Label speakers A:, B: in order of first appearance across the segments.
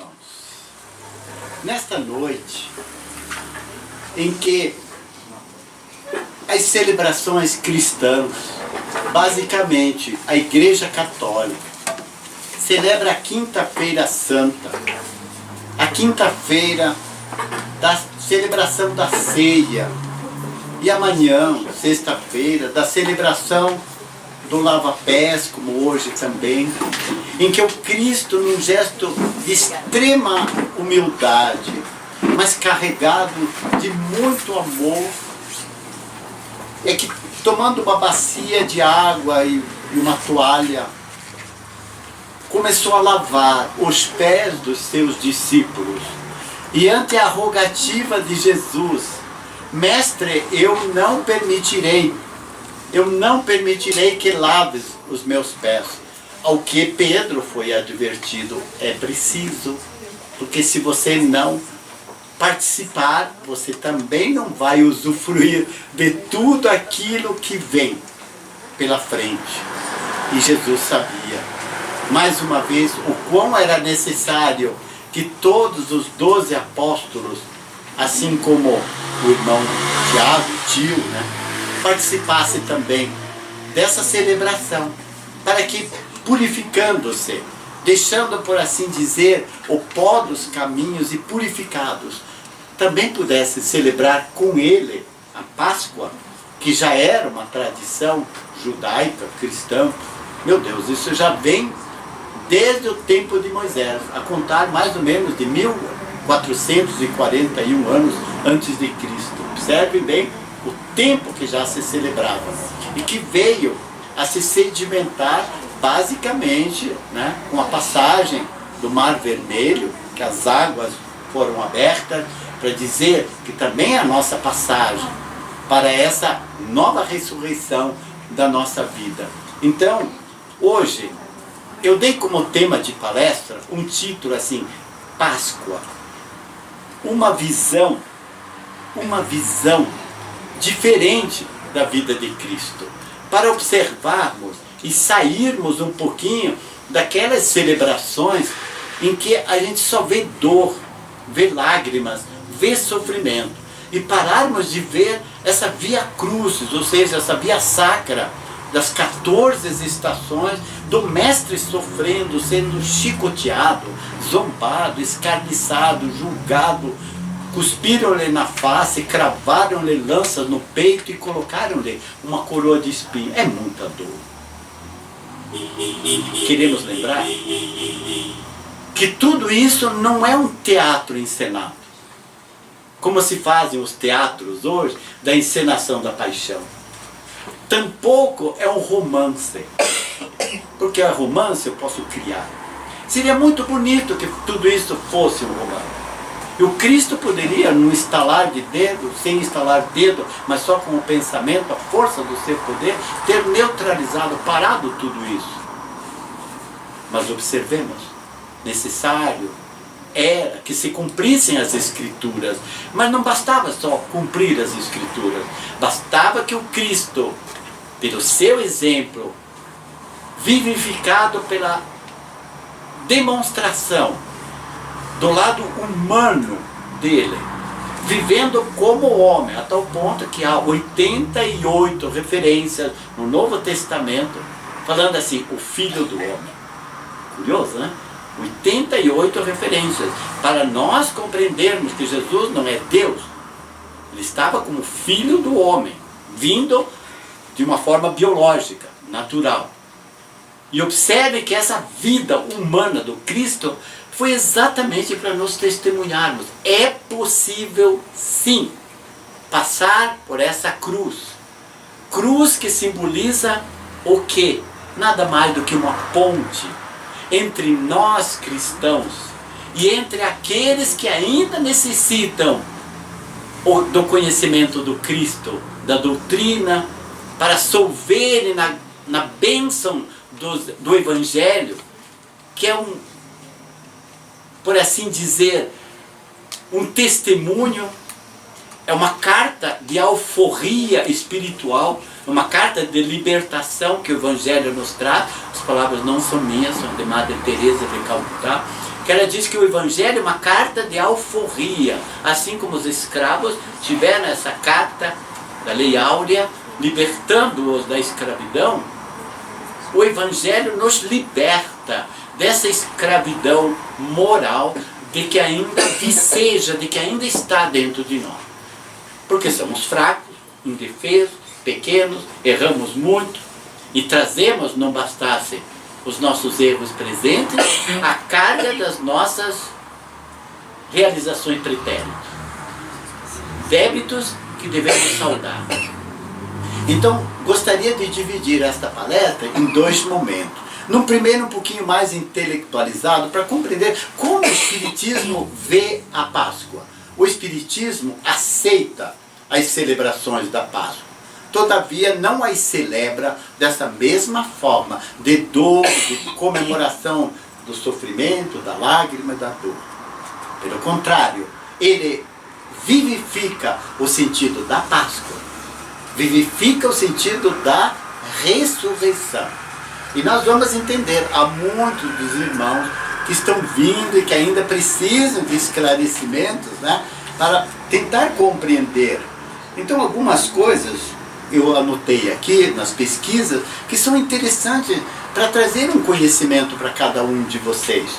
A: irmãos, nesta noite em que as celebrações cristãs, basicamente a Igreja Católica, celebra a Quinta-feira Santa, a quinta-feira da celebração da ceia, e amanhã, sexta-feira, da celebração do lava-pés, como hoje também, em que o Cristo, num gesto de extrema humildade, mas carregado de muito amor, é que tomando uma bacia de água e uma toalha, começou a lavar os pés dos seus discípulos. E ante a rogativa de Jesus, mestre, eu não permitirei que laves os meus pés. Ao que Pedro foi advertido, é preciso, porque se você não participar, você também não vai usufruir de tudo aquilo que vem pela frente. E Jesus sabia, mais uma vez, o quão era necessário que todos os 12 apóstolos, assim como o irmão Tiago, tio, participassem também dessa celebração, para que, purificando-se, deixando, por assim dizer, o pó dos caminhos e purificados, também pudessem celebrar com ele a Páscoa, que já era uma tradição judaica, cristã. Meu Deus, isso já vem desde o tempo de Moisés, a contar mais ou menos de 1441 anos antes de Cristo. Observe bem o tempo que já se celebrava e que veio a se sedimentar basicamente, com a passagem do Mar Vermelho, que as águas foram abertas para dizer que também é a nossa passagem para essa nova ressurreição da nossa vida. Então, hoje, eu dei como tema de palestra um título assim, Páscoa, uma visão diferente da vida de Cristo, para observarmos e sairmos um pouquinho daquelas celebrações em que a gente só vê dor, vê lágrimas, vê sofrimento, e pararmos de ver essa via crucis, ou seja, essa via sacra das 14 estações do mestre sofrendo, sendo chicoteado, zombado, escarniçado, julgado. Cuspiram-lhe na face, cravaram-lhe lanças no peito e colocaram-lhe uma coroa de espinho. É muita dor. Queremos lembrar que tudo isso não é um teatro encenado, como se fazem os teatros hoje da encenação da paixão. Tampouco é um romance, porque a romance eu posso criar. Seria muito bonito que tudo isso fosse um romance. E o Cristo poderia, num estalar de dedo, sem estalar dedo, mas só com o pensamento, a força do seu poder, ter neutralizado, parado tudo isso. Mas observemos, necessário era que se cumprissem as Escrituras, mas não bastava só cumprir as Escrituras, bastava que o Cristo, pelo seu exemplo, vivificado pela demonstração do lado humano dele, vivendo como homem, a tal ponto que há 88 referências no Novo Testamento, falando assim, o Filho do Homem. Curioso, né? 88 referências, para nós compreendermos que Jesus não é Deus. Ele estava como Filho do Homem, vindo de uma forma biológica, natural. E observe que essa vida humana do Cristo foi exatamente para nos testemunharmos. É possível, sim, passar por essa cruz. Cruz que simboliza o quê? Nada mais do que uma ponte entre nós cristãos e entre aqueles que ainda necessitam do conhecimento do Cristo, da doutrina, para solverem na bênção do Evangelho, que é por assim dizer, um testemunho, é uma carta de alforria espiritual, uma carta de libertação que o Evangelho nos traz. As palavras não são minhas, são de Madre Teresa de Calcutá. que ela diz que o Evangelho é uma carta de alforria, assim como os escravos tiveram essa carta da Lei Áurea, libertando-os da escravidão. O Evangelho nos liberta dessa escravidão moral de que ainda viceja, de que ainda está dentro de nós. Porque somos fracos, indefesos, pequenos, erramos muito e trazemos, não bastasse os nossos erros presentes, a carga das nossas realizações pretéritas, débitos que devemos saldar. Então, gostaria de dividir esta palestra em dois momentos. No primeiro, um pouquinho mais intelectualizado, para compreender como o Espiritismo vê a Páscoa. O Espiritismo aceita as celebrações da Páscoa. Todavia, não as celebra dessa mesma forma, de dor, de comemoração do sofrimento, da lágrima e da dor. Pelo contrário, ele vivifica o sentido da Páscoa, vivifica o sentido da ressurreição. E nós vamos entender, há muitos dos irmãos que estão vindo e que ainda precisam de esclarecimentos, né, para tentar compreender. Então, algumas coisas eu anotei aqui nas pesquisas que são interessantes para trazer um conhecimento para cada um de vocês.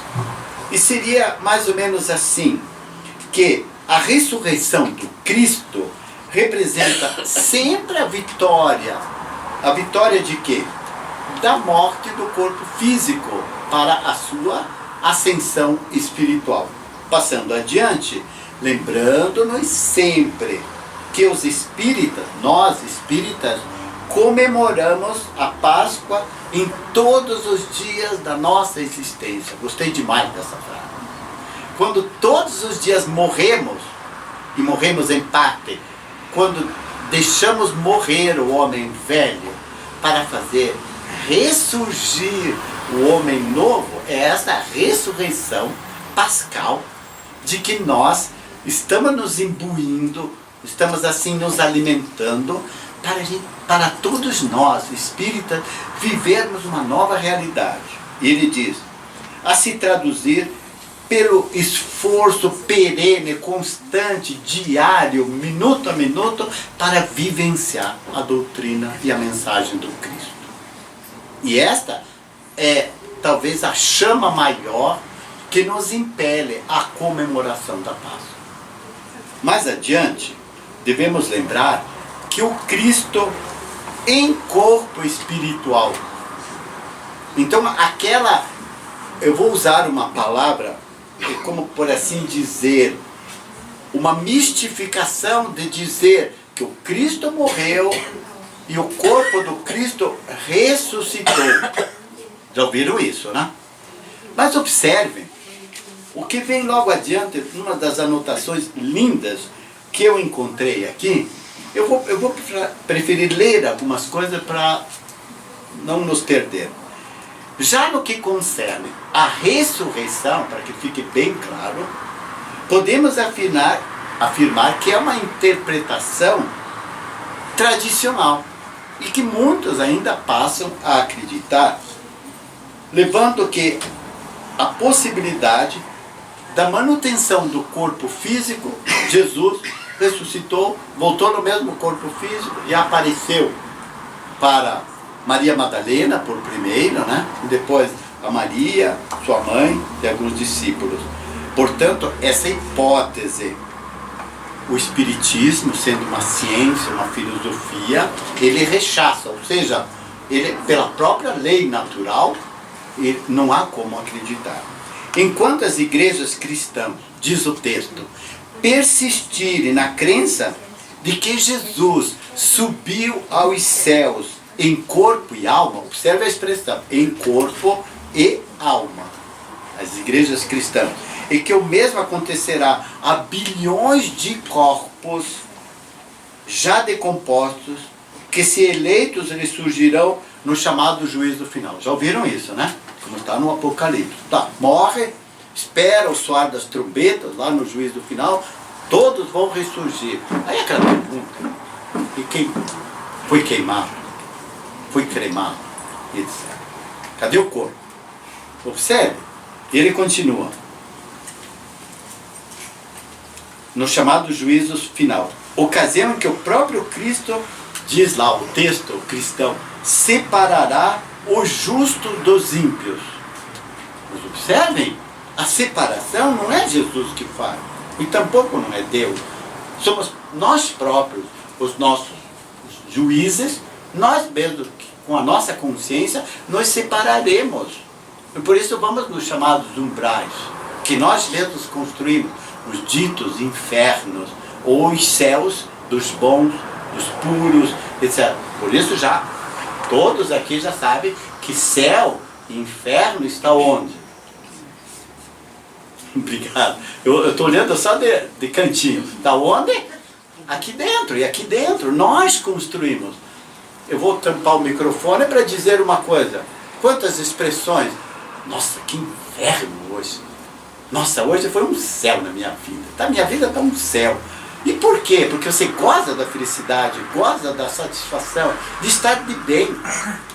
A: E seria mais ou menos assim, que a ressurreição do Cristo representa sempre a vitória. A vitória de quê? Da morte do corpo físico para a sua ascensão espiritual. Passando adiante, lembrando-nos sempre que os espíritas, nós espíritas, comemoramos a Páscoa em todos os dias da nossa existência. Gostei demais dessa frase. Quando todos os dias morremos, e morremos em parte, quando deixamos morrer o homem velho para fazer ressurgir o homem novo, é essa ressurreição pascal de que nós estamos nos imbuindo, estamos assim nos alimentando para todos nós, espíritas, vivermos uma nova realidade. E ele diz, a se traduzir pelo esforço perene, constante, diário, minuto a minuto, para vivenciar a doutrina e a mensagem do Cristo. E esta é talvez a chama maior que nos impele à comemoração da Páscoa. Mais adiante, devemos lembrar que o Cristo em corpo espiritual. Então, eu vou usar uma palavra, como por assim dizer, uma mistificação de dizer que o Cristo morreu e o corpo do Cristo ressuscitou. Já ouviram isso, né? Mas observem, o que vem logo adiante, numa das anotações lindas que eu encontrei aqui, eu vou preferir ler algumas coisas para não nos perder. Já no que concerne a ressurreição, para que fique bem claro, podemos afirmar que é uma interpretação tradicional e que muitos ainda passam a acreditar, levando que a possibilidade da manutenção do corpo físico. Jesus ressuscitou, voltou no mesmo corpo físico e apareceu para Maria Madalena por primeiro, né? E depois a Maria, sua mãe e alguns discípulos. Portanto, essa hipótese, o Espiritismo, sendo uma ciência, uma filosofia, ele rechaça, ou seja, ele, pela própria lei natural, não há como acreditar. Enquanto as igrejas cristãs, diz o texto, persistirem na crença de que Jesus subiu aos céus em corpo e alma, observe a expressão, em corpo e alma, as igrejas cristãs, e que o mesmo acontecerá a bilhões de corpos já decompostos, que se eleitos ressurgirão no chamado juízo final. Já ouviram isso, né? Como está no Apocalipse. Tá, morre, espera o soar das trombetas lá no juízo final, todos vão ressurgir. Aí aquela pergunta, e quem foi queimado, foi cremado, etc. Cadê o corpo? Observe, ele continua. no chamado juízo final. Ocasião em que o próprio Cristo, diz lá o texto cristão, separará o justo dos ímpios. Mas observem, a separação não é Jesus que faz, e tampouco não é Deus. Somos nós próprios, os nossos juízes, nós mesmos, com a nossa consciência, nos separaremos. E por isso vamos nos chamados umbrais, que nós mesmos construímos, os ditos infernos, ou os céus dos bons, dos puros, etc. Por isso já, todos aqui já sabem que céu e inferno está onde? Obrigado. Eu estou olhando só de cantinho. Está onde? Aqui dentro. E aqui dentro nós construímos. Eu vou tampar o microfone para dizer uma coisa. Quantas expressões? Nossa, que inferno hoje. Nossa, hoje foi um céu na minha vida. Minha vida está um céu. E por quê? Porque você goza da felicidade, goza da satisfação, de estar de bem.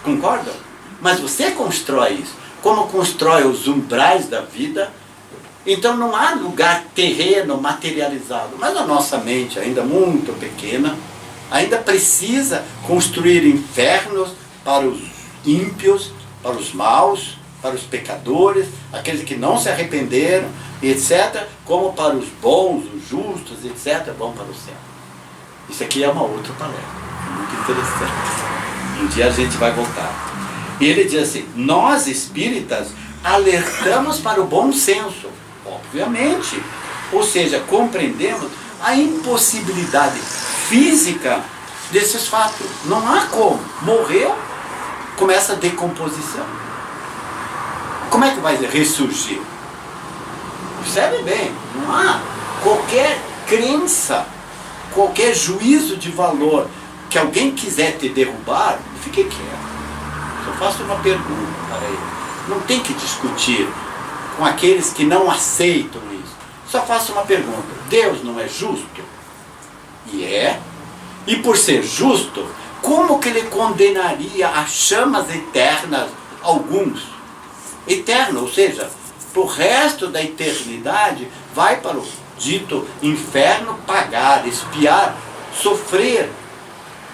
A: Concordam? Mas você constrói isso. Como constrói os umbrais da vida. Então não há lugar terreno materializado. Mas a nossa mente, ainda muito pequena, ainda precisa construir infernos para os ímpios, para os maus, para os pecadores, aqueles que não se arrependeram, etc., como para os bons, os justos, etc., vão para o céu. Isso aqui é uma outra palestra, muito interessante. Um dia a gente vai voltar. E ele diz assim, nós espíritas alertamos para o bom senso, obviamente. Ou seja, compreendemos a impossibilidade física desses fatos. Não há como. Morreu, começa a decomposição. Como é que vai ressurgir? Percebe bem, não há qualquer crença, qualquer juízo de valor que alguém quiser te derrubar, fique quieto. Só faço uma pergunta para ele. Não tem que discutir com aqueles que não aceitam isso. Só faço uma pergunta. Deus não é justo? E é. E por ser justo, como que ele condenaria a chamas eternas alguns? Eterno, ou seja, para o resto da eternidade, vai para o dito inferno pagar, expiar, sofrer.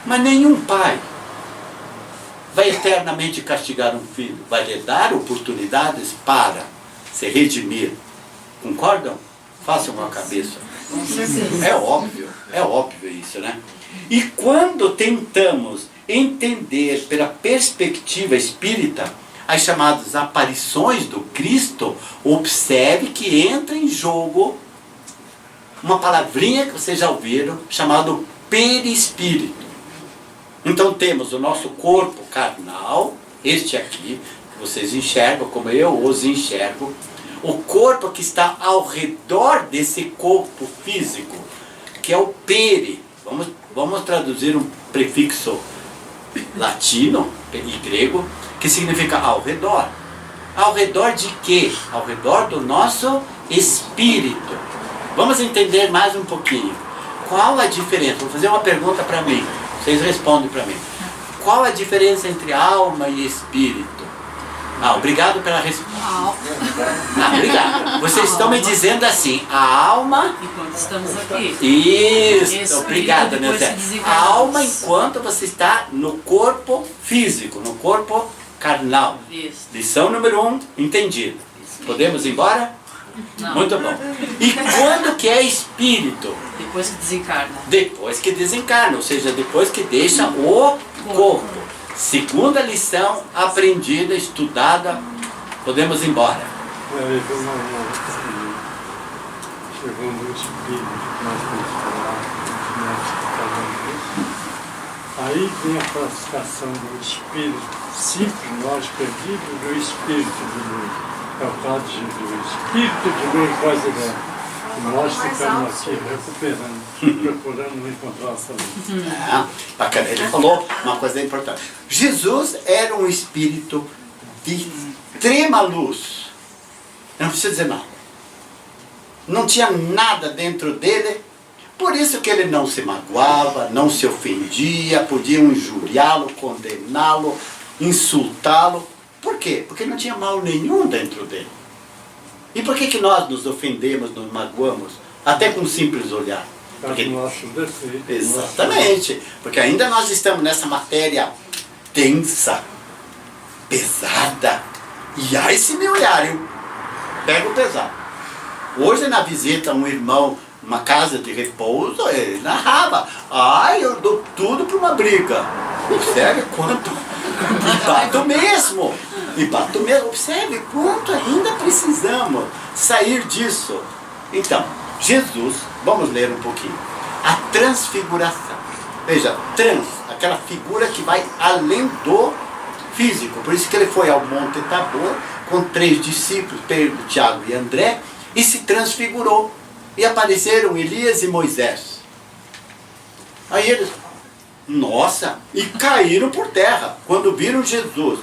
A: Mas nenhum pai vai eternamente castigar um filho, vai lhe dar oportunidades para se redimir. Concordam? Façam uma cabeça. É óbvio isso, né? E quando tentamos entender pela perspectiva espírita as chamadas aparições do Cristo, observe que entra em jogo uma palavrinha que vocês já ouviram, chamado perispírito. Então temos o nosso corpo carnal, este aqui, que vocês enxergam como eu os enxergo, o corpo que está ao redor desse corpo físico, que é o peri. Vamos traduzir um prefixo latino e grego, que significa ao redor. Ao redor de quê? Ao redor do nosso espírito. Vamos entender mais um pouquinho. Qual a diferença? Vou fazer uma pergunta para mim. Vocês respondem para mim. Qual a diferença entre alma e espírito? Obrigado pela resposta. Obrigado. Vocês estão me dizendo assim, a alma...
B: Enquanto estamos aqui.
A: Isso, obrigado, meu Zé. A alma enquanto você está no corpo físico, no corpo carnal.
B: Isso.
A: Lição número 1, entendido. Podemos ir embora?
B: Não.
A: Muito bom. E quando que é espírito?
B: Depois que desencarna.
A: Depois que desencarna, ou seja, depois que deixa o corpo. Segunda lição aprendida, estudada, podemos ir embora.
C: Segundo o espírito que nós temos falado, aí vem a classificação do espírito simples, nós perdido, do espírito de luz. É o caso de Jesus. Espírito de luz, voz e e nós ficamos aqui recuperando, procurando encontrar essa luz.
A: Bacana, ele falou uma coisa importante. Jesus era um espírito de extrema luz. Eu não preciso dizer nada. Não tinha nada dentro dele. Por isso que ele não se magoava, não se ofendia, podiam injuriá-lo, condená-lo, insultá-lo. Por quê? Porque não tinha mal nenhum dentro dele. E por que nós nos ofendemos, nos magoamos até com um simples olhar.
C: Porque nosso defeito.
A: Exatamente, porque ainda nós estamos nessa matéria densa, pesada, e ai se me olharem, eu pego pesado. Hoje na visita um irmão, numa casa de repouso, ele narrava, eu dou tudo para uma briga. Observe quanto, e bato mesmo, observe quanto ainda precisamos sair disso. Então, Jesus, vamos ler um pouquinho, a transfiguração. Veja, aquela figura que vai além do físico, por isso que ele foi ao Monte Tabor com 3 discípulos, Pedro, Tiago e André, e se transfigurou, e apareceram Elias e Moisés. Aí eles, nossa, e caíram por terra, quando viram Jesus,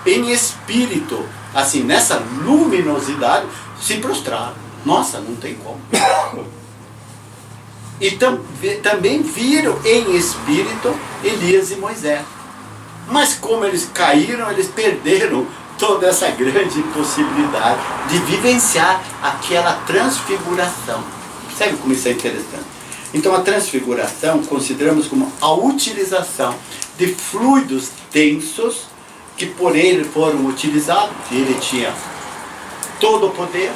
A: em espírito, assim, nessa luminosidade, se prostraram. Nossa, não tem como. E também viram em espírito Elias e Moisés. Mas como eles caíram, eles perderam toda essa grande possibilidade de vivenciar aquela transfiguração. Percebe como isso é interessante? Então a transfiguração consideramos como a utilização de fluidos densos que por ele foram utilizados, e ele tinha todo o poder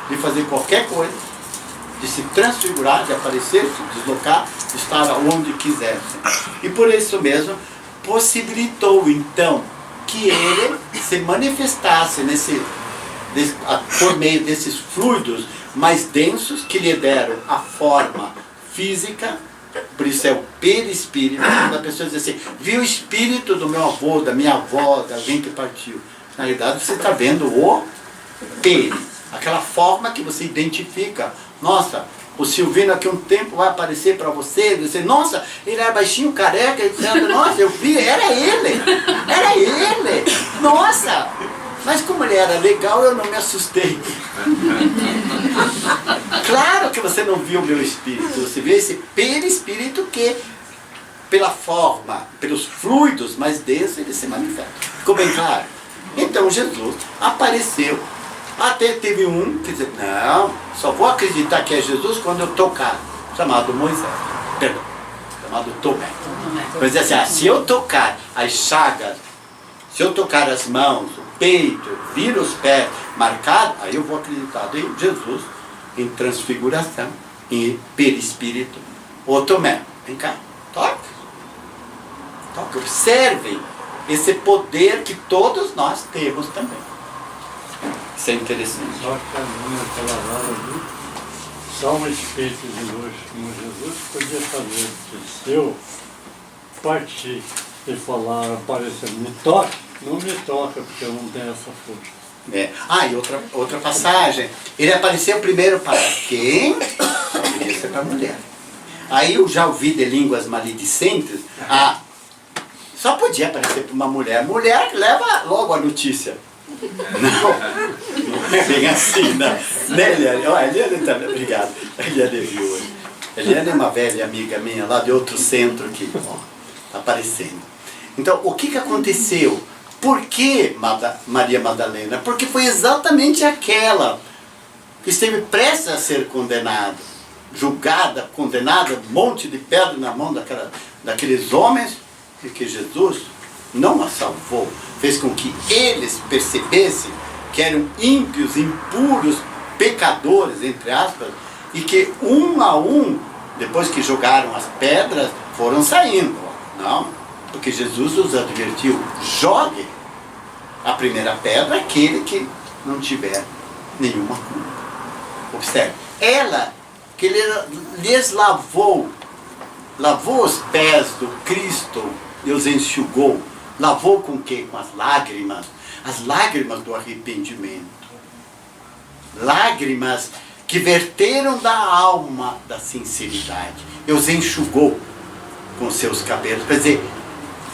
A: de fazer qualquer coisa, de se transfigurar, de aparecer, se deslocar, de estar onde quisesse. E por isso mesmo possibilitou então que ele se manifestasse por meio desses fluidos mais densos que lhe deram a forma física. Por isso é o perispírito. Quando a pessoa diz assim, vi o espírito do meu avô, da minha avó, de alguém que partiu. Na realidade você está vendo o peri, aquela forma que você identifica. Nossa, o Silvino aqui um tempo vai aparecer para você, dizer, nossa, ele era baixinho, careca, dizendo, nossa, eu vi, era ele, nossa, mas como ele era legal, eu não me assustei. Claro que você não viu o meu espírito, você viu esse perispírito que, pela forma, pelos fluidos mais densos, ele se manifesta. Ficou bem claro? Então Jesus apareceu. Até teve um que disse, não, só vou acreditar que é Jesus quando eu tocar, chamado Tomé. Mas assim, se eu tocar as chagas, se eu tocar as mãos, o peito, vir os pés marcados, aí eu vou acreditar em Jesus, em transfiguração, em perispírito. Ô Tomé, vem cá, toca, observem esse poder que todos nós temos também. Isso é interessante.
C: Só que a minha palavra ali, só um espírito de luz como Jesus podia fazer. Se eu partir e falar, aparecer, me toque, não me toca, porque eu não tenho essa força.
A: E outra passagem. Ele apareceu primeiro para quem? Poderia ser para a mulher. Aí eu já ouvi de línguas maledicentes, só podia aparecer para uma mulher. Mulher leva logo a notícia. Não é bem assim, não. Né, Eliane? Eliane também, obrigado. Eliane viu hoje. Eliane é uma velha amiga minha lá de outro centro que está aparecendo. Então, o que aconteceu? Por que Maria Madalena? Porque foi exatamente aquela que esteve prestes a ser condenada, julgada, condenada, um monte de pedra na mão daqueles homens, e que Jesus não a salvou, fez com que eles percebessem que eram ímpios, impuros, pecadores, entre aspas, e que um a um, depois que jogaram as pedras, foram saindo. Não, porque Jesus os advertiu, jogue a primeira pedra aquele que não tiver nenhuma culpa. Observe, ela que lhes lavou os pés do Cristo e os enxugou. Lavou com o quê? Com as lágrimas do arrependimento. Lágrimas que verteram da alma da sinceridade. E os enxugou com seus cabelos. Quer dizer,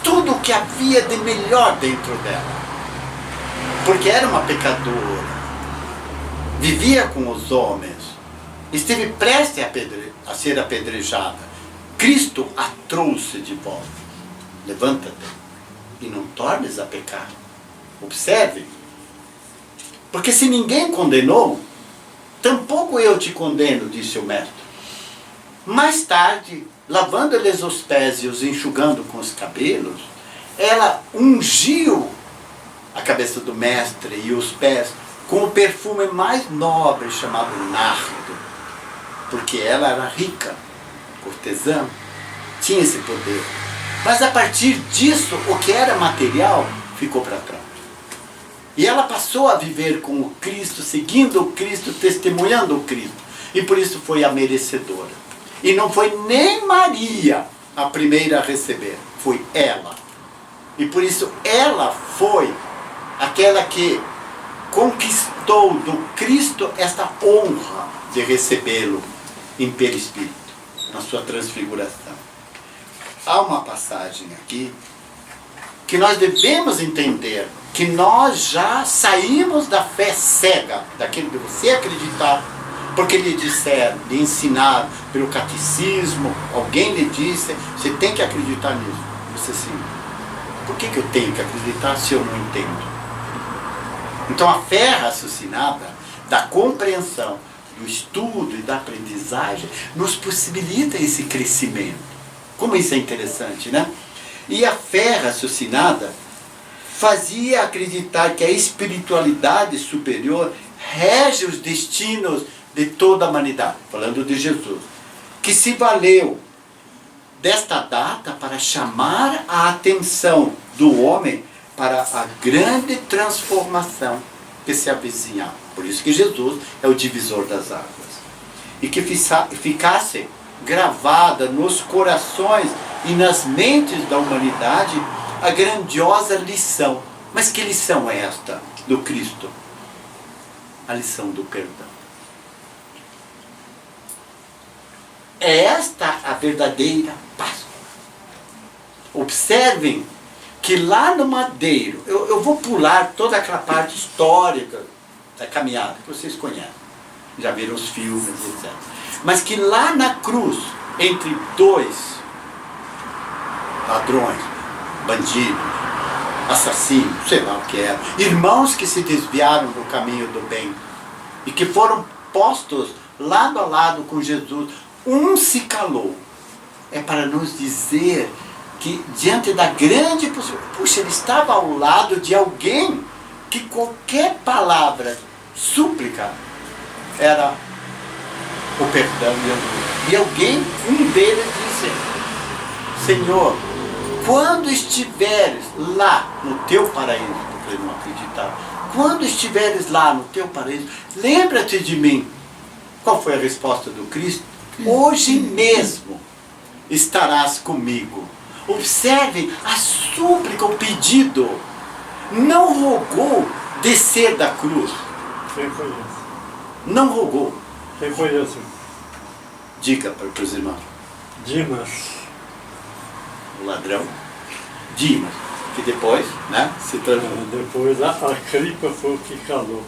A: tudo o que havia de melhor dentro dela. Porque era uma pecadora. Vivia com os homens. Esteve prestes a ser apedrejada. Cristo a trouxe de volta. Levanta-te e não tornes a pecar. Observe. Porque se ninguém condenou, tampouco eu te condeno, disse o mestre. Mais tarde, lavando-lhes os pés e os enxugando com os cabelos, ela ungiu a cabeça do mestre e os pés com o perfume mais nobre chamado nardo, porque ela era rica, cortesã, tinha esse poder. Mas a partir disso, o que era material ficou para trás. E ela passou a viver com o Cristo, seguindo o Cristo, testemunhando o Cristo. E por isso foi a merecedora. E não foi nem Maria a primeira a receber, foi ela. E por isso ela foi aquela que conquistou do Cristo esta honra de recebê-lo em perispírito, na sua transfiguração. Há uma passagem aqui que nós devemos entender que nós já saímos da fé cega, daquilo que você acreditar, porque lhe disseram, lhe ensinaram pelo catecismo, alguém lhe disse, você tem que acreditar nisso. Você sim. Por que eu tenho que acreditar se eu não entendo? Então a fé raciocinada, da compreensão, do estudo e da aprendizagem, nos possibilita esse crescimento. Como isso é interessante, né? E a fé raciocinada fazia acreditar que a espiritualidade superior rege os destinos de toda a humanidade, falando de Jesus, que se valeu desta data para chamar a atenção do homem para a grande transformação que se avizinhava. Por isso que Jesus é o divisor das águas. E que ficasse gravada nos corações e nas mentes da humanidade a grandiosa lição. Mas que lição é esta do Cristo? A lição do perdão. É esta a verdadeira Páscoa. Observem que lá no madeiro, eu vou pular toda aquela parte histórica da caminhada, que vocês conhecem, já viram os filmes, etc. Mas que lá na cruz, entre dois ladrões, bandidos, assassinos, sei lá o que era, irmãos que se desviaram do caminho do bem e que foram postos lado a lado com Jesus, um se calou. É para nos dizer que diante da grande possibilidade, puxa, ele estava ao lado de alguém que qualquer palavra, súplica, era o perdão e a luz. E alguém, um deles disse, Senhor, quando estiveres lá no teu paraíso, porque ele não acreditava, quando estiveres lá no teu paraíso, lembra-te de mim. Qual foi a resposta do Cristo? Hoje mesmo estarás comigo. Observem a súplica, o pedido. Não rogou descer da cruz.
C: Quem foi esse?
A: Não rogou.
C: Quem foi esse?
A: Diga para os irmãos.
C: Dimas.
A: O ladrão. Dimas. Que depois, né, se transformou.
C: Depois a cripa foi o que calou.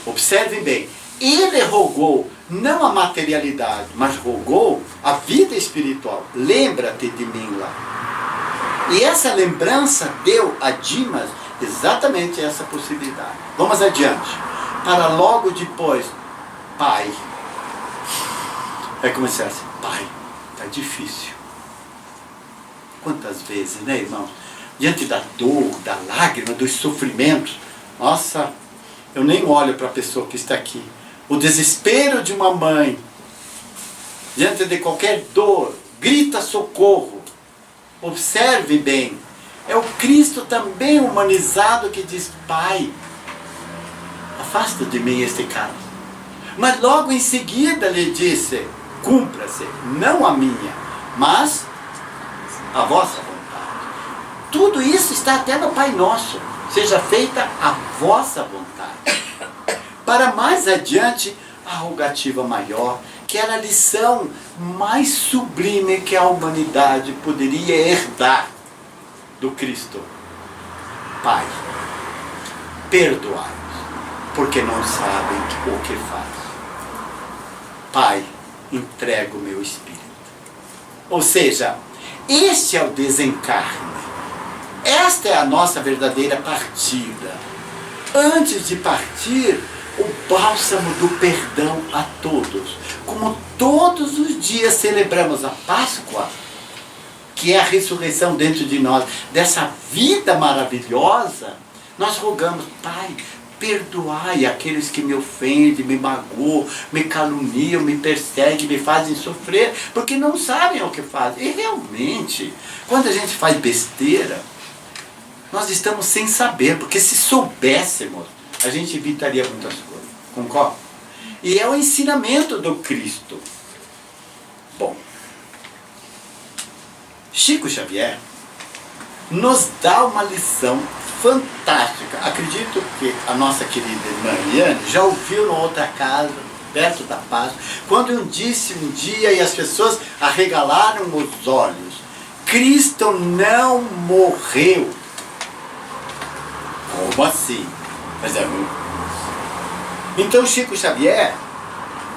A: Observem bem. Ele rogou não a materialidade, mas rogou a vida espiritual. Lembra-te de mim lá. E essa lembrança deu a Dimas exatamente essa possibilidade. Vamos adiante. Para logo depois, Pai. É como se fosse, Pai, está difícil. Quantas vezes, né, irmãos? Diante da dor, da lágrima, dos sofrimentos. Nossa, eu nem olho para a pessoa que está aqui. O desespero de uma mãe, diante de qualquer dor, grita socorro. Observe bem, é o Cristo também humanizado que diz, Pai, afasta de mim este cálice. Mas logo em seguida lhe disse, cumpra-se, não a minha, mas a vossa vontade. Tudo isso está até no Pai Nosso. Seja feita a vossa vontade. Para mais adiante, a rogativa maior, que era a lição mais sublime que a humanidade poderia herdar do Cristo. Pai, perdoai-os, porque não sabem o que fazem. Pai, entrego o meu espírito. Ou seja, este é o desencarne. Esta é a nossa verdadeira partida. Antes de partir, o bálsamo do perdão a todos. Como todos os dias celebramos a Páscoa, que é a ressurreição dentro de nós, dessa vida maravilhosa, nós rogamos: Pai, perdoai aqueles que me ofendem, me magoam, me caluniam, me perseguem, me fazem sofrer, porque não sabem o que fazem. E realmente, quando a gente faz besteira, nós estamos sem saber, porque se soubéssemos, a gente evitaria muitas coisas. Concorda? E é o ensinamento do Cristo. Bom, Chico Xavier nos dá uma lição fantástica. Acredito que a nossa querida irmã Eliane já ouviu na outra casa, perto da Páscoa, quando disse um dia e as pessoas arregalaram os olhos: Cristo não morreu. Como assim? Mas é muito. Então Chico Xavier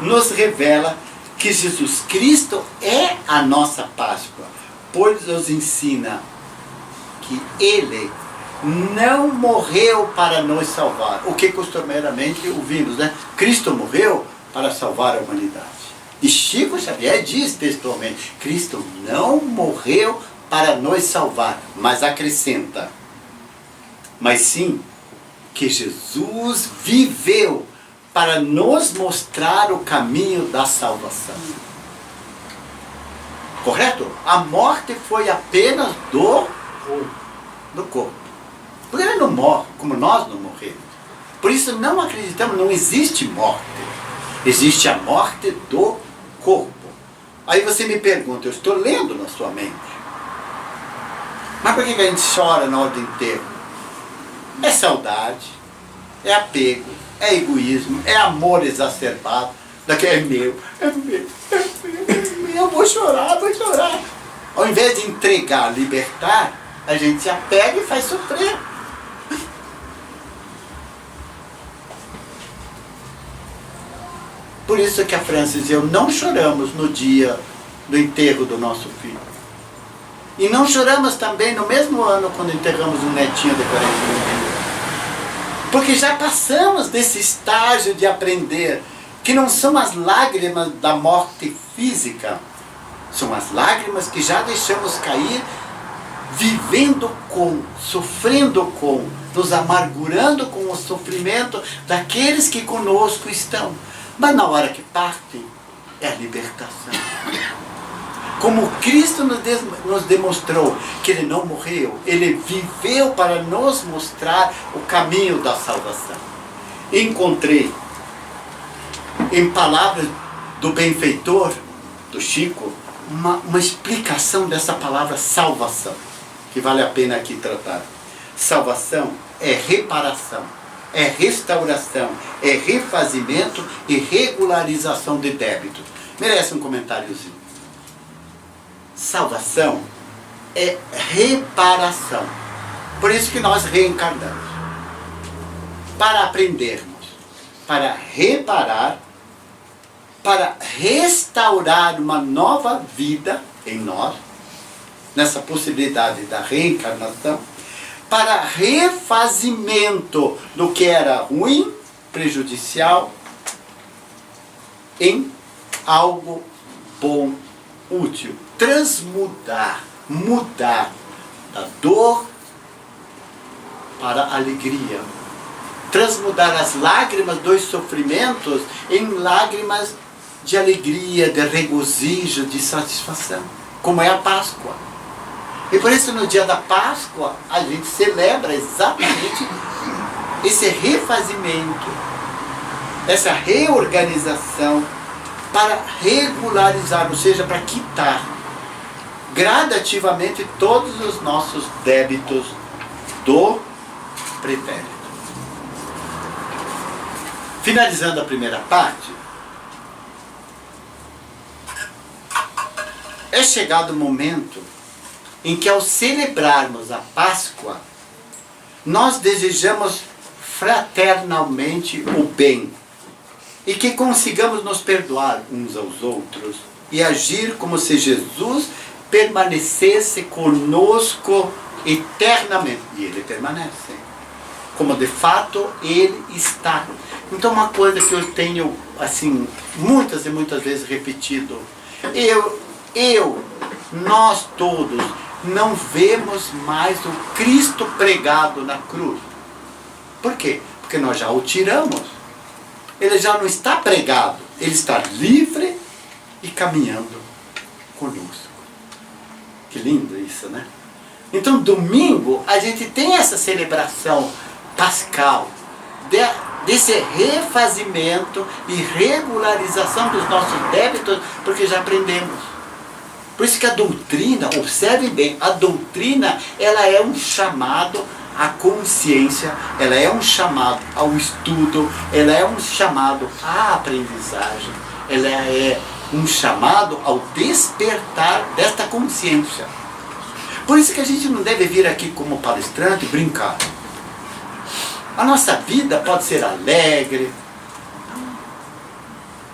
A: nos revela que Jesus Cristo é a nossa Páscoa, pois nos ensina que Ele não morreu para nos salvar. O que costumeiramente ouvimos, né? Cristo morreu para salvar a humanidade. E Chico Xavier diz textualmente: Cristo não morreu para nos salvar, mas acrescenta: mas sim que Jesus viveu para nos mostrar o caminho da salvação. Correto? A morte foi apenas do corpo. Porque ele não morre, como nós não morremos. Por isso não acreditamos, não existe morte. Existe a morte do corpo. Aí você me pergunta, eu estou lendo na sua mente: mas por que a gente chora na hora do enterro? É saudade, é apego, é egoísmo, é amor exacerbado. Daqui é meu. Eu vou chorar. Ao invés de entregar, libertar, a gente se apega e faz sofrer. Por isso que a Francis e eu não choramos no dia do enterro do nosso filho. E não choramos também no mesmo ano quando enterramos um netinho de 41 anos. Porque já passamos desse estágio de aprender que não são as lágrimas da morte física, são as lágrimas que já deixamos cair, vivendo com, sofrendo com, nos amargurando com o sofrimento daqueles que conosco estão. Mas na hora que partem, é a libertação. Como Cristo nos demonstrou que Ele não morreu, Ele viveu para nos mostrar o caminho da salvação. Encontrei em palavras do benfeitor, do Chico, uma explicação dessa palavra salvação, que vale a pena aqui tratar. Salvação é reparação, é restauração, é refazimento e regularização de débito. Merece um comentáriozinho. Salvação é reparação. Por isso que nós reencarnamos. Para aprendermos, para reparar, para restaurar uma nova vida em nós, nessa possibilidade da reencarnação, para refazimento do que era ruim, prejudicial, em algo bom, útil. Transmudar, mudar da dor para a alegria. Transmudar as lágrimas dos sofrimentos em lágrimas de alegria, de regozijo, de satisfação, como é a Páscoa. E por isso no dia da Páscoa a gente celebra exatamente esse refazimento, essa reorganização para regularizar, ou seja, para quitar gradativamente todos os nossos débitos do pretérito. Finalizando a primeira parte, é chegado o momento em que, ao celebrarmos a Páscoa, nós desejamos fraternalmente o bem e que consigamos nos perdoar uns aos outros e agir como se Jesus permanecesse conosco eternamente. E Ele permanece. como de fato ele está. Então uma coisa que eu tenho assim muitas e muitas vezes repetido, nós todos não vemos mais o Cristo pregado na cruz. Por quê? Porque nós já o tiramos. Ele já não está pregado, ele está livre e caminhando conosco. Que lindo isso, né? Então domingo a gente tem essa celebração pascal, desse refazimento e regularização dos nossos débitos, porque já aprendemos. Por isso que a doutrina, observem bem, a doutrina ela é um chamado à consciência, ela é um chamado ao estudo, ela é um chamado à aprendizagem, ela é um chamado ao despertar desta consciência. Por isso que a gente não deve vir aqui como palestrante brincar. A nossa vida pode ser alegre,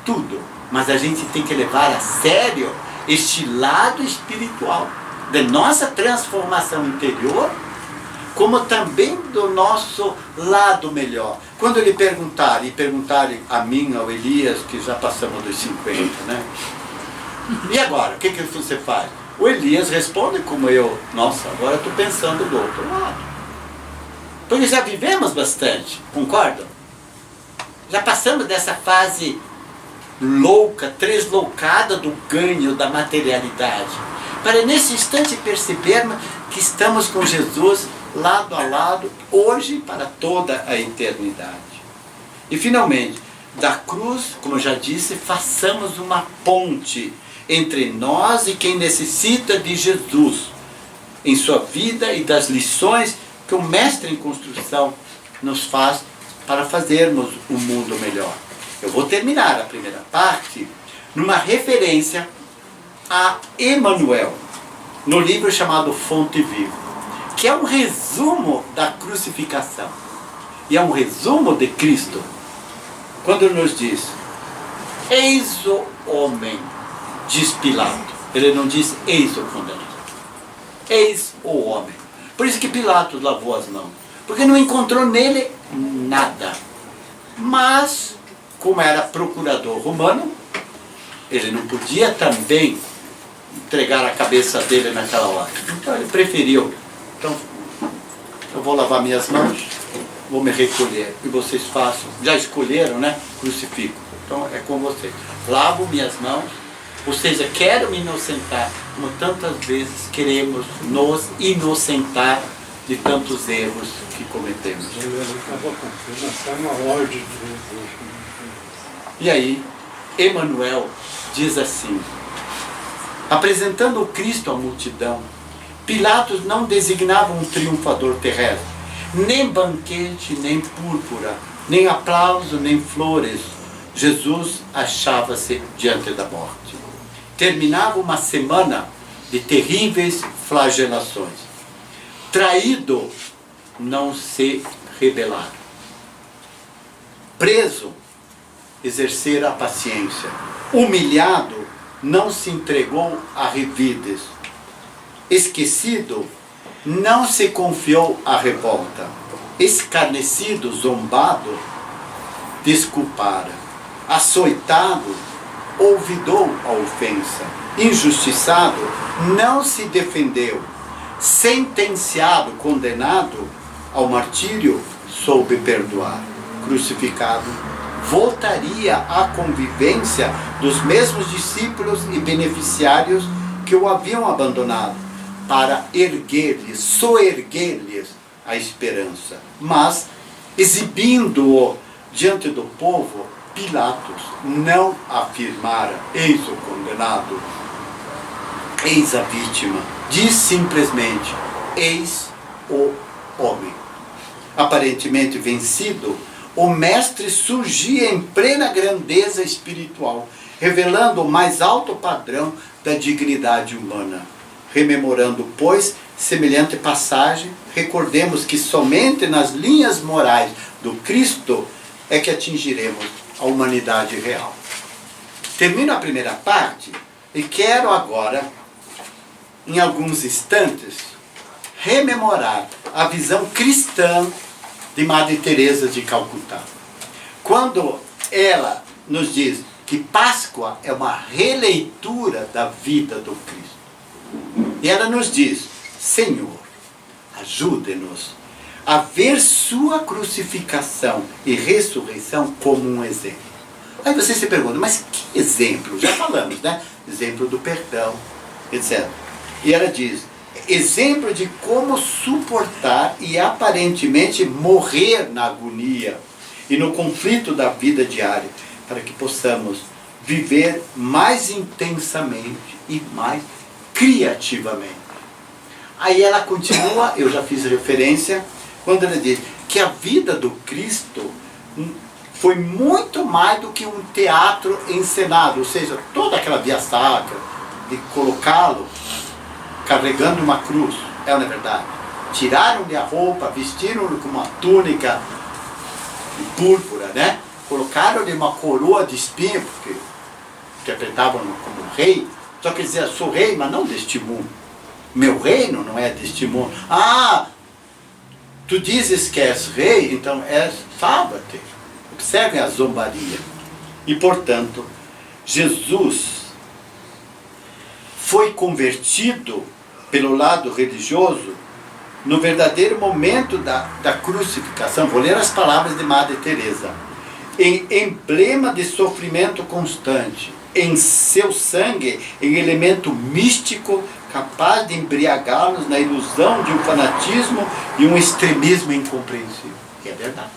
A: tudo, mas a gente tem que levar a sério este lado espiritual da nossa transformação interior, como também do nosso lado melhor. Quando lhe perguntarem a mim, ao Elias, que já passamos dos 50, né? E agora, o que você faz? O Elias responde como eu, nossa, agora eu estou pensando do outro lado. Porque já vivemos bastante, concordam? Já passamos dessa fase louca, tresloucada do ganho da materialidade, para nesse instante percebermos que estamos com Jesus lado a lado, hoje e para toda a eternidade. E finalmente, da cruz, como eu já disse, façamos uma ponte entre nós e quem necessita de Jesus, em sua vida e das lições que o Mestre em Construção nos faz para fazermos um mundo melhor. Eu vou terminar a primeira parte numa referência a Emmanuel, no livro chamado Fonte Viva, que é um resumo da crucificação. E é um resumo de Cristo, quando nos diz: eis o homem, diz Pilato. Ele não diz eis o condenado. Eis o homem. Por isso que Pilatos lavou as mãos, porque não encontrou nele nada. Mas, como era procurador romano, ele não podia também entregar a cabeça dele naquela hora. Então ele preferiu: então, eu vou lavar minhas mãos, vou me recolher. E vocês façam. Já escolheram, né? Crucifico. Então é com vocês. Lavo minhas mãos. Ou seja, quero me inocentar, como tantas vezes queremos nos inocentar de tantos erros que cometemos. E aí, Emmanuel diz assim: apresentando o Cristo à multidão, Pilatos não designava um triunfador terrestre, nem banquete, nem púrpura, nem aplauso, nem flores. Jesus achava-se diante da morte. Terminava uma semana de terríveis flagelações. Traído, não se rebelara. Preso, exercer a paciência. Humilhado, não se entregou a revides. Esquecido, não se confiou à revolta. Escarnecido, zombado, desculpara. Açoitado, olvidou a ofensa. Injustiçado, não se defendeu. Sentenciado, condenado ao martírio, soube perdoar. Crucificado, voltaria à convivência dos mesmos discípulos e beneficiários que o haviam abandonado, para erguer-lhes, soerguer-lhes a esperança. Mas, exibindo-o diante do povo, Pilatos não afirmara: eis o condenado, eis a vítima. Diz simplesmente: eis o homem. Aparentemente vencido, o mestre surgia em plena grandeza espiritual, revelando o mais alto padrão da dignidade humana. Rememorando, pois, semelhante passagem, recordemos que somente nas linhas morais do Cristo é que atingiremos a humanidade real. Termino a primeira parte e quero agora, em alguns instantes, rememorar a visão cristã de Madre Teresa de Calcutá. Quando ela nos diz que Páscoa é uma releitura da vida do Cristo. E ela nos diz: Senhor, ajude-nos a ver sua crucificação e ressurreição como um exemplo. Aí você se pergunta, mas que exemplo? Já falamos, né? Exemplo do perdão, etc. E ela diz: exemplo de como suportar e aparentemente morrer na agonia e no conflito da vida diária, para que possamos viver mais intensamente e mais criativamente. Aí ela continua, eu já fiz referência, quando ela diz que a vida do Cristo foi muito mais do que um teatro encenado, ou seja, toda aquela via sacra de colocá-lo carregando uma cruz, não é verdade? Tiraram-lhe a roupa, vestiram-lhe com uma túnica púrpura, né? Colocaram-lhe uma coroa de espinho, porque interpretavam-no como rei, só que dizia: sou rei, mas não deste mundo. Meu reino não é deste mundo. Ah, tu dizes que és rei, então salva-te. Observem a zombaria. E, portanto, Jesus foi convertido pelo lado religioso no verdadeiro momento da crucificação. Vou ler as palavras de Madre Teresa. Em emblema de sofrimento constante, em seu sangue, em elemento místico capaz de embriagá-los na ilusão de um fanatismo e um extremismo incompreensível. E é verdade.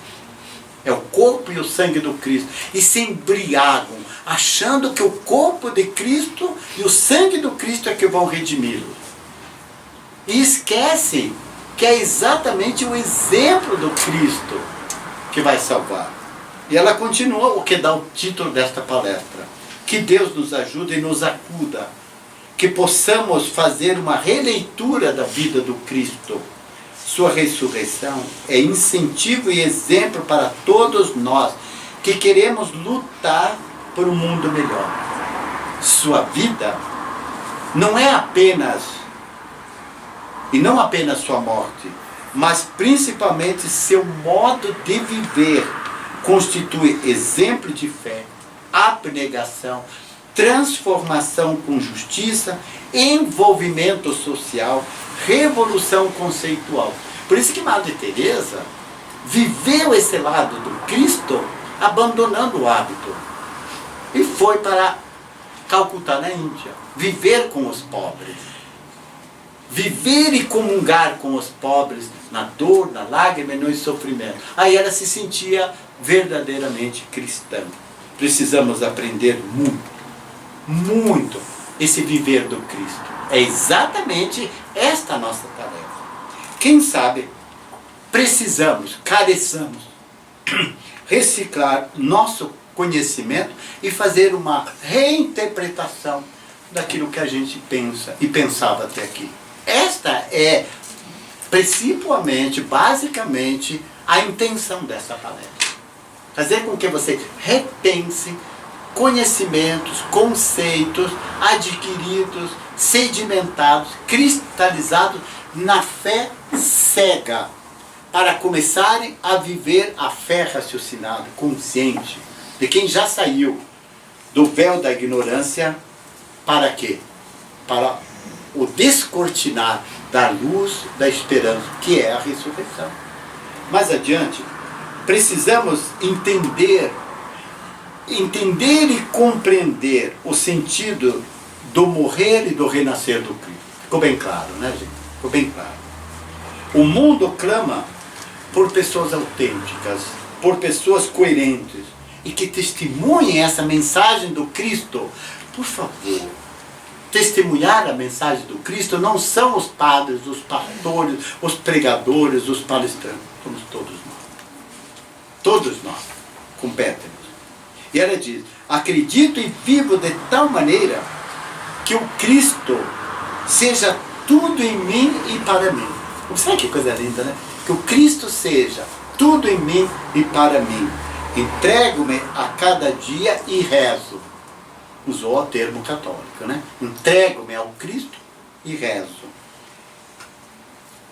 A: É o corpo e o sangue do Cristo. E se embriagam, achando que o corpo de Cristo e o sangue do Cristo é que vão redimi-los. E esquecem que é exatamente o exemplo do Cristo que vai salvar. E ela continua, o que dá o título desta palestra: que Deus nos ajude e nos acuda, que possamos fazer uma releitura da vida do Cristo. Sua ressurreição é incentivo e exemplo para todos nós que queremos lutar por um mundo melhor. Sua vida não é apenas, e não apenas sua morte, mas principalmente seu modo de viver constitui exemplo de fé, abnegação, transformação com justiça, envolvimento social, revolução conceitual. Por isso que Madre Teresa viveu esse lado do Cristo, abandonando o hábito, e foi para Calcutá, na Índia, viver com os pobres. Viver e comungar com os pobres, na dor, na lágrima e no sofrimento. Aí ela se sentia verdadeiramente cristã. Precisamos aprender muito esse viver do Cristo. É exatamente esta a nossa tarefa. Quem sabe, careçamos reciclar nosso conhecimento e fazer uma reinterpretação daquilo que a gente pensa e pensava até aqui. Esta é, principalmente, basicamente, a intenção dessa palestra. Fazer com que você repense conhecimentos, conceitos adquiridos, sedimentados, cristalizados na fé cega, para começarem a viver a fé raciocinada, consciente, de quem já saiu do véu da ignorância. Para quê? Para o descortinar da luz da esperança, que é a ressurreição. Mais adiante, precisamos entender e compreender o sentido do morrer e do renascer do Cristo. Ficou bem claro, né, gente? Ficou bem claro. O mundo clama por pessoas autênticas, por pessoas coerentes e que testemunhem essa mensagem do Cristo. Por favor, testemunhar a mensagem do Cristo não são os padres, os pastores, os pregadores, os palestrantes. Somos todos nós. Todos nós competem. E ela diz: acredito e vivo de tal maneira que o Cristo seja tudo em mim e para mim. Observe que coisa linda, né? Que o Cristo seja tudo em mim e para mim. Entrego-me a cada dia e rezo. Usou o termo católico, né? Entrego-me ao Cristo e rezo.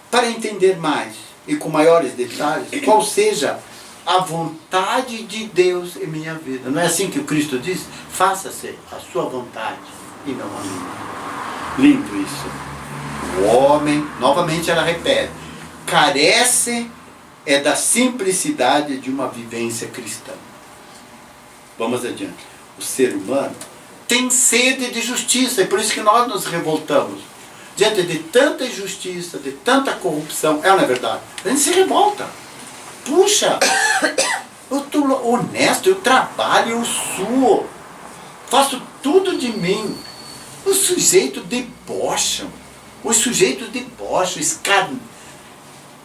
A: Para entender mais e com maiores detalhes qual seja a vontade de Deus em minha vida. Não é assim que o Cristo diz? Faça-se a sua vontade e não a minha. Lindo isso. O homem, novamente ela repete, carece da simplicidade de uma vivência cristã. Vamos adiante. O ser humano tem sede de justiça, e por isso que nós nos revoltamos. Diante de tanta injustiça, de tanta corrupção, não é verdade? A gente se revolta. Puxa, eu estou honesto, eu trabalho, eu suo, faço tudo de mim. Os sujeitos debocham,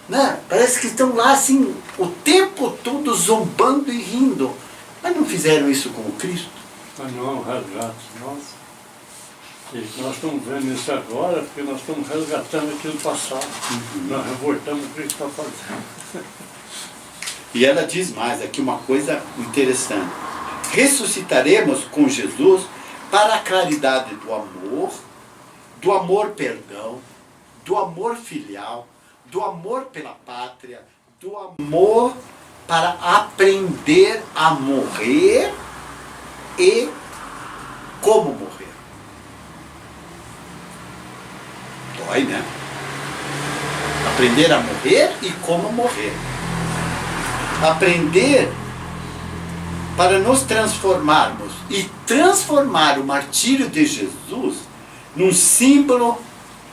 A: né? Parece que estão lá assim, o tempo todo zombando e rindo. Mas não fizeram isso com o Cristo?
C: Mas não é um resgate nosso. E nós estamos vendo isso agora porque nós estamos resgatando aquilo passado. Nós revoltamos o que está fazendo.
A: E ela diz mais aqui uma coisa interessante. Ressuscitaremos com Jesus para a claridade do amor perdão, do amor filial, do amor pela pátria, do amor para aprender a morrer e como morrer. Dói, né? Aprender a morrer e como morrer. Aprender para nos transformarmos e transformar o martírio de Jesus num símbolo,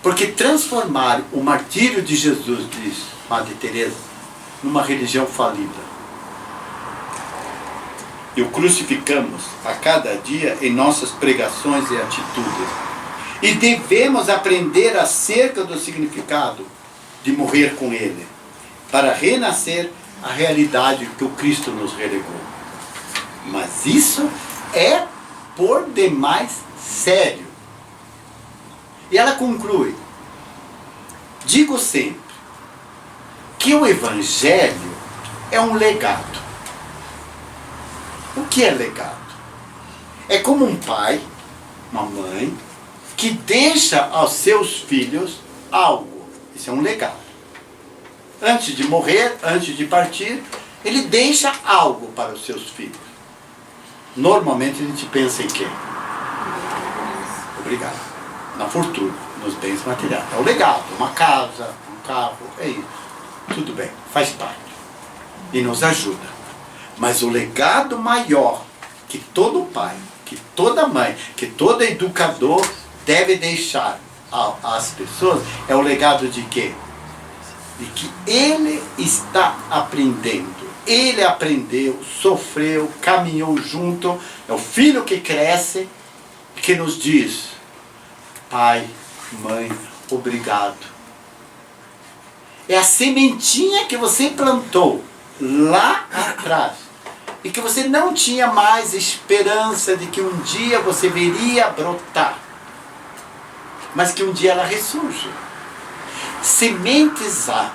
A: porque transformar o martírio de Jesus, diz Madre Teresa, numa religião falida. E o crucificamos a cada dia em nossas pregações e atitudes. E devemos aprender acerca do significado de morrer com Ele, para renascer a realidade que o Cristo nos relegou. Mas isso é por demais sério. E ela conclui: digo sempre que o Evangelho é um legado. O que é legado? É como um pai, uma mãe, que deixa aos seus filhos algo. Isso é um legado. Antes de morrer, antes de partir, ele deixa algo para os seus filhos. Normalmente a gente pensa em quê? Obrigado. Na fortuna, nos bens materiais. É o legado, uma casa, um carro, é isso. Tudo bem, faz parte. E nos ajuda. Mas o legado maior que todo pai, que toda mãe, que todo educador deve deixar às pessoas é o legado de quê? De que ele está aprendendo. Ele aprendeu, sofreu, caminhou junto. É o filho que cresce, que nos diz: pai, mãe, obrigado. É a sementinha que você plantou lá atrás e que você não tinha mais esperança de que um dia você veria brotar, mas que um dia ela ressurge. Sementes há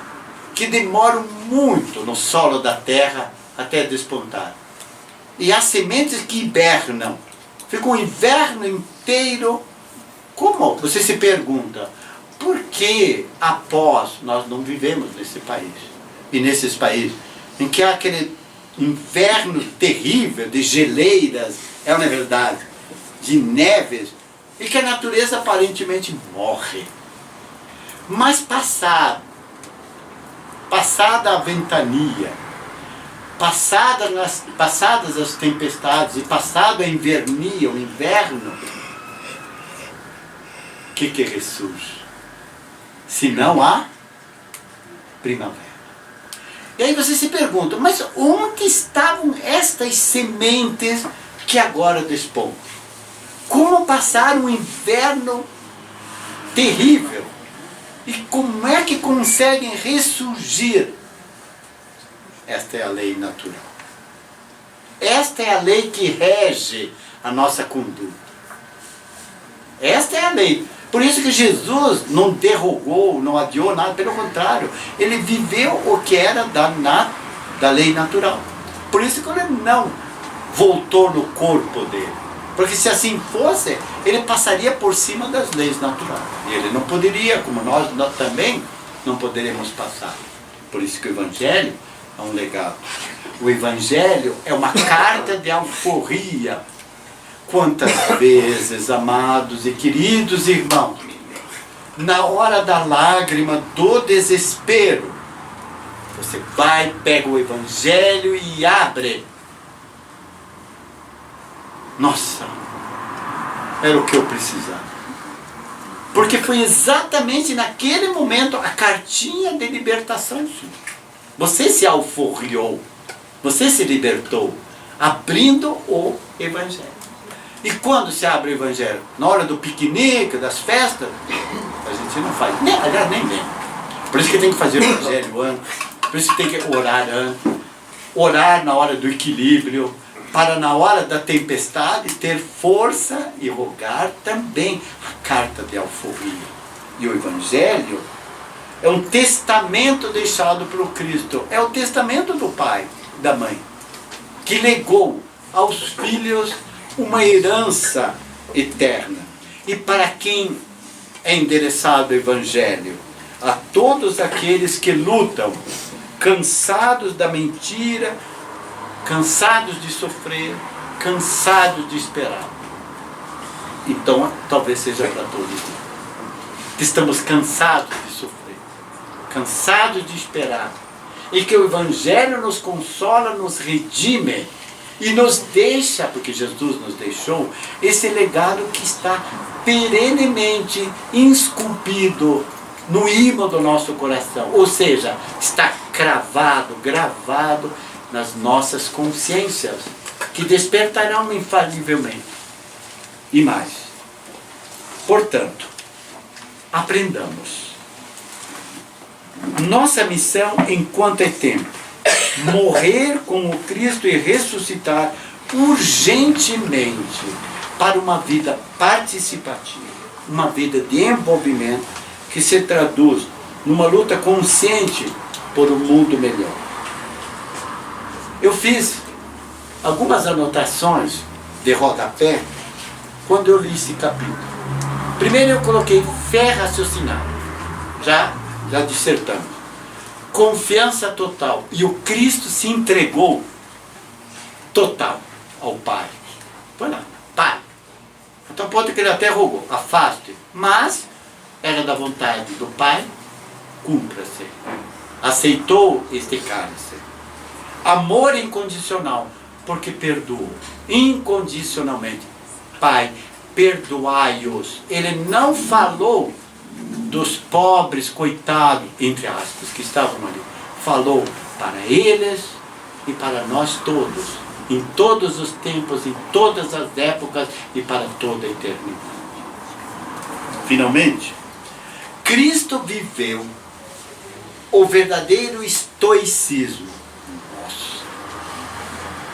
A: que demoram muito no solo da terra até despontar. E há sementes que hibernam, ficam o inverno inteiro. Como? Você se pergunta, por que após nós não vivemos nesse país? E nesses países em que há aquele inverno terrível de geleiras, não é verdade? De neves, e que a natureza aparentemente morre. Mas passada a ventania, passadas as tempestades e passado a invernia, o inverno, o que ressurge? Se não há primavera. E aí você se pergunta, mas onde estavam estas sementes que agora despontam? Como passar um inverno terrível? E como é que conseguem ressurgir? Esta é a lei natural. Esta é a lei que rege a nossa conduta. Esta é a lei. Por isso que Jesus não derrogou, não adiou nada, pelo contrário. Ele viveu o que era da lei natural. Por isso que ele não voltou no corpo dele. Porque se assim fosse, ele passaria por cima das leis naturais. E ele não poderia, como nós também não poderemos passar. Por isso que o Evangelho é um legado. O Evangelho é uma carta de alforria. Quantas vezes, amados e queridos irmãos, na hora da lágrima, do desespero, você vai, pega o Evangelho e abre. Nossa, era o que eu precisava. Porque foi exatamente naquele momento a cartinha de libertação sua. Você se alforriou, você se libertou, abrindo o Evangelho. E quando se abre o Evangelho? Na hora do piquenique, das festas, a gente não faz. Aliás, nem lembra. Por isso que tem que fazer o Evangelho antes. Por isso que tem que orar antes. Orar na hora do equilíbrio. Para na hora da tempestade ter força e rogar também a carta de alforria. E o Evangelho é um testamento deixado por Cristo. É o testamento do pai, da mãe, que legou aos filhos uma herança eterna. E para quem é endereçado o Evangelho? A todos aqueles que lutam, cansados da mentira, cansados de sofrer, cansados de esperar. Então, talvez seja para todos nós. Estamos cansados de sofrer, cansados de esperar. E que o Evangelho nos consola, nos redime e nos deixa, porque Jesus nos deixou, esse legado que está perenemente esculpido no ímã do nosso coração. Ou seja, está cravado, gravado nas nossas consciências, que despertarão infalivelmente. E mais. Portanto, aprendamos. Nossa missão enquanto é tempo, morrer com o Cristo e ressuscitar urgentemente para uma vida participativa, uma vida de envolvimento que se traduz numa luta consciente por um mundo melhor. Eu fiz algumas anotações de rodapé quando eu li esse capítulo. Primeiro eu coloquei fé raciocinada, já dissertamos. Confiança total. E o Cristo se entregou total ao Pai. Foi lá, Pai. Então pode que ele até rogou, afaste. Mas era da vontade do Pai, cumpra-se. Aceitou este cálice. Amor incondicional, porque perdoou incondicionalmente. Pai, perdoai-os. Ele não falou dos pobres, coitados, entre aspas, que estavam ali. Falou para eles e para nós todos, em todos os tempos, em todas as épocas e para toda a eternidade. Finalmente, Cristo viveu o verdadeiro estoicismo. Nossa,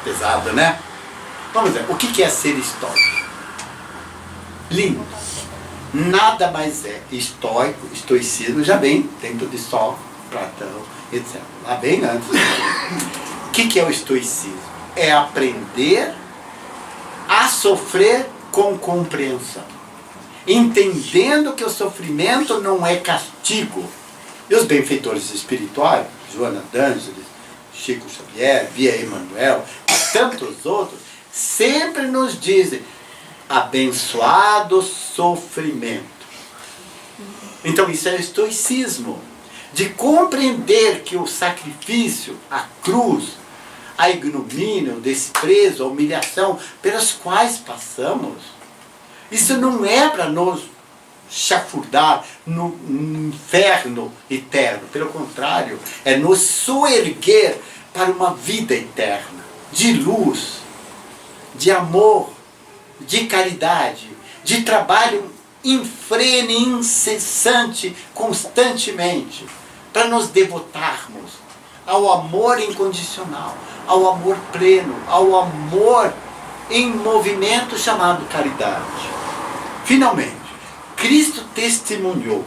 A: pesado, né? Vamos ver, o que é ser estoico? Lindo. Nada mais é estoico, estoicismo, já vem tempo de Sócrates, Platão, etc. Lá bem antes. O que é o estoicismo? É aprender a sofrer com compreensão. Entendendo que o sofrimento não é castigo. E os benfeitores espirituais, Joana d'Ângeles, Chico Xavier, Via Emanuel, e tantos outros, sempre nos dizem: abençoado sofrimento. Então isso é estoicismo, de compreender que o sacrifício, a cruz, a ignomínia, o desprezo, a humilhação pelas quais passamos, isso não é para nos chafurdar no inferno eterno. Pelo contrário, é nos soerguer para uma vida eterna, de luz, de amor, de caridade, de trabalho infrene, incessante, constantemente, para nos devotarmos ao amor incondicional, ao amor pleno, ao amor em movimento chamado caridade. Finalmente, Cristo testemunhou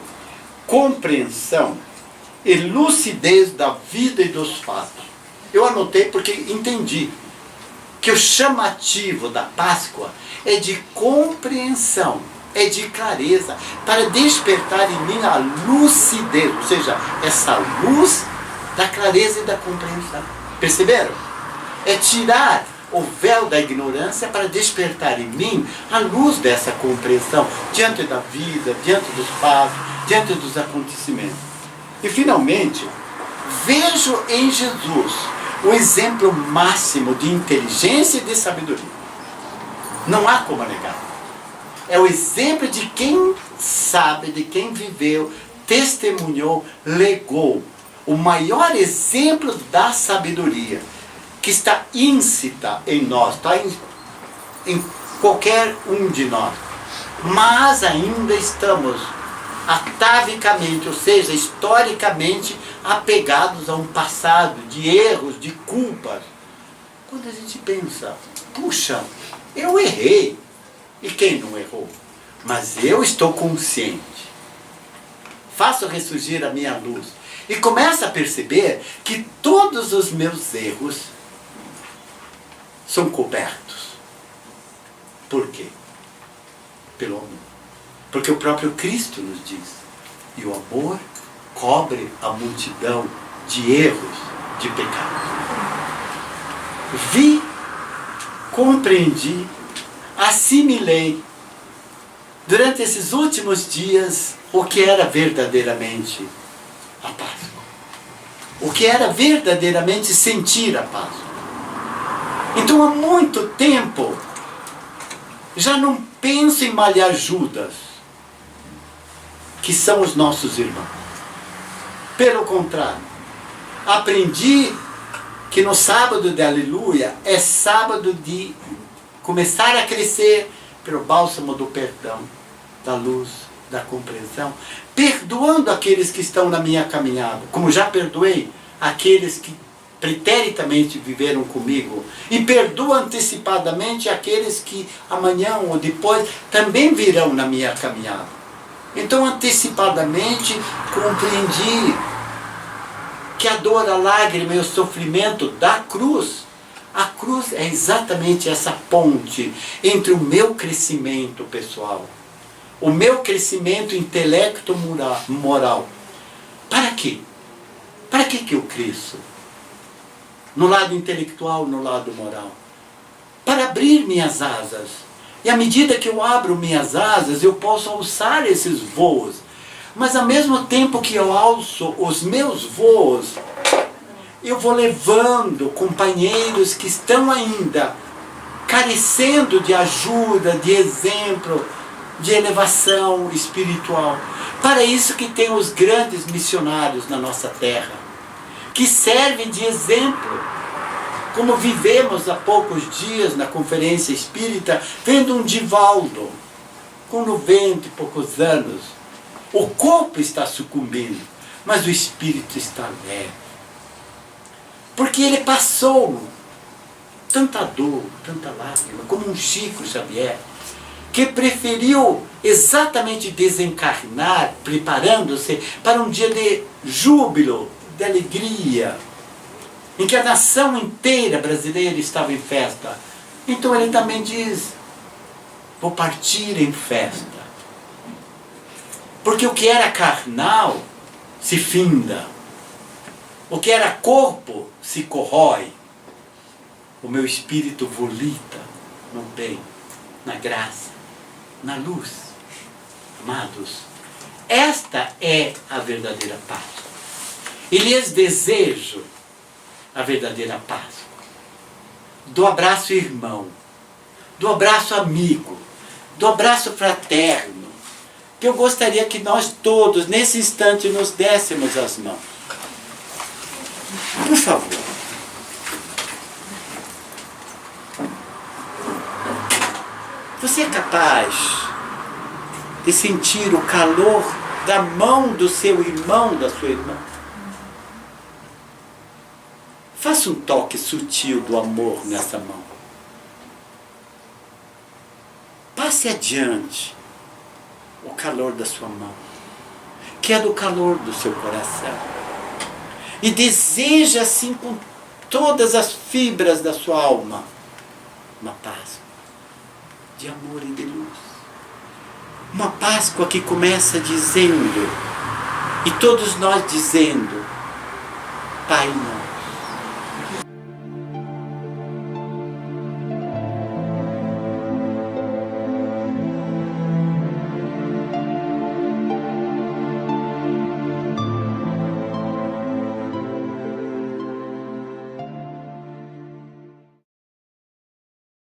A: compreensão e lucidez da vida e dos fatos. Eu anotei porque entendi que o chamativo da Páscoa é de compreensão, é de clareza, para despertar em mim a lucidez, ou seja, essa luz da clareza e da compreensão. Perceberam? É tirar o véu da ignorância para despertar em mim a luz dessa compreensão diante da vida, diante dos fatos, diante dos acontecimentos. E finalmente, vejo em Jesus o exemplo máximo de inteligência e de sabedoria. Não há como negar. É o exemplo de quem sabe, de quem viveu, testemunhou, legou. O maior exemplo da sabedoria, que está íncita em nós, está em qualquer um de nós. Mas ainda estamos atavicamente, ou seja, historicamente, apegados a um passado de erros, de culpas. Quando a gente pensa, puxa, eu errei. E quem não errou? Mas eu estou consciente. Faço ressurgir a minha luz. E começo a perceber que todos os meus erros são cobertos. Por quê? Pelo amor. Porque o próprio Cristo nos diz. E o amor cobre a multidão de erros, de pecados. Vi, compreendi, assimilei durante esses últimos dias o que era verdadeiramente a Páscoa. O que era verdadeiramente sentir a Páscoa. Então há muito tempo já não penso em malhar Judas, que são os nossos irmãos. Pelo contrário, aprendi que no sábado de aleluia é sábado de começar a crescer pelo bálsamo do perdão, da luz, da compreensão, perdoando aqueles que estão na minha caminhada, como já perdoei aqueles que preteritamente viveram comigo, e perdoo antecipadamente aqueles que amanhã ou depois também virão na minha caminhada. Então antecipadamente compreendi que a dor, a lágrima e o sofrimento da cruz, a cruz é exatamente essa ponte entre o meu crescimento pessoal, o meu crescimento intelecto-moral. Para quê? Para que eu cresço? No lado intelectual, no lado moral. Para abrir minhas asas. E à medida que eu abro minhas asas, eu posso alçar esses voos. Mas ao mesmo tempo que eu alço os meus voos, eu vou levando companheiros que estão ainda carecendo de ajuda, de exemplo, de elevação espiritual. Para isso que tem os grandes missionários na nossa terra, que servem de exemplo. Como vivemos há poucos dias na conferência espírita, vendo um Divaldo, com 90 e poucos anos. O corpo está sucumbindo, mas o espírito está leve. Porque ele passou tanta dor, tanta lágrima, como um Chico Xavier, que preferiu exatamente desencarnar, preparando-se para um dia de júbilo, de alegria, em que a nação inteira brasileira estava em festa. Então ele também diz, vou partir em festa. Porque o que era carnal se finda. O que era corpo se corrói. O meu espírito volita no bem, na graça, na luz. Amados, esta é a verdadeira Páscoa. E lhes desejo a verdadeira Páscoa. Do abraço irmão, do abraço amigo, do abraço fraterno, que eu gostaria que nós todos, nesse instante, nos dessemos as mãos. Por favor. Você é capaz de sentir o calor da mão do seu irmão, da sua irmã? Faça um toque sutil do amor nessa mão. Passe adiante o calor da sua mão, que é do calor do seu coração. E deseja assim com todas as fibras da sua alma uma Páscoa de amor e de luz. Uma Páscoa que começa dizendo, e todos nós dizendo, Pai não.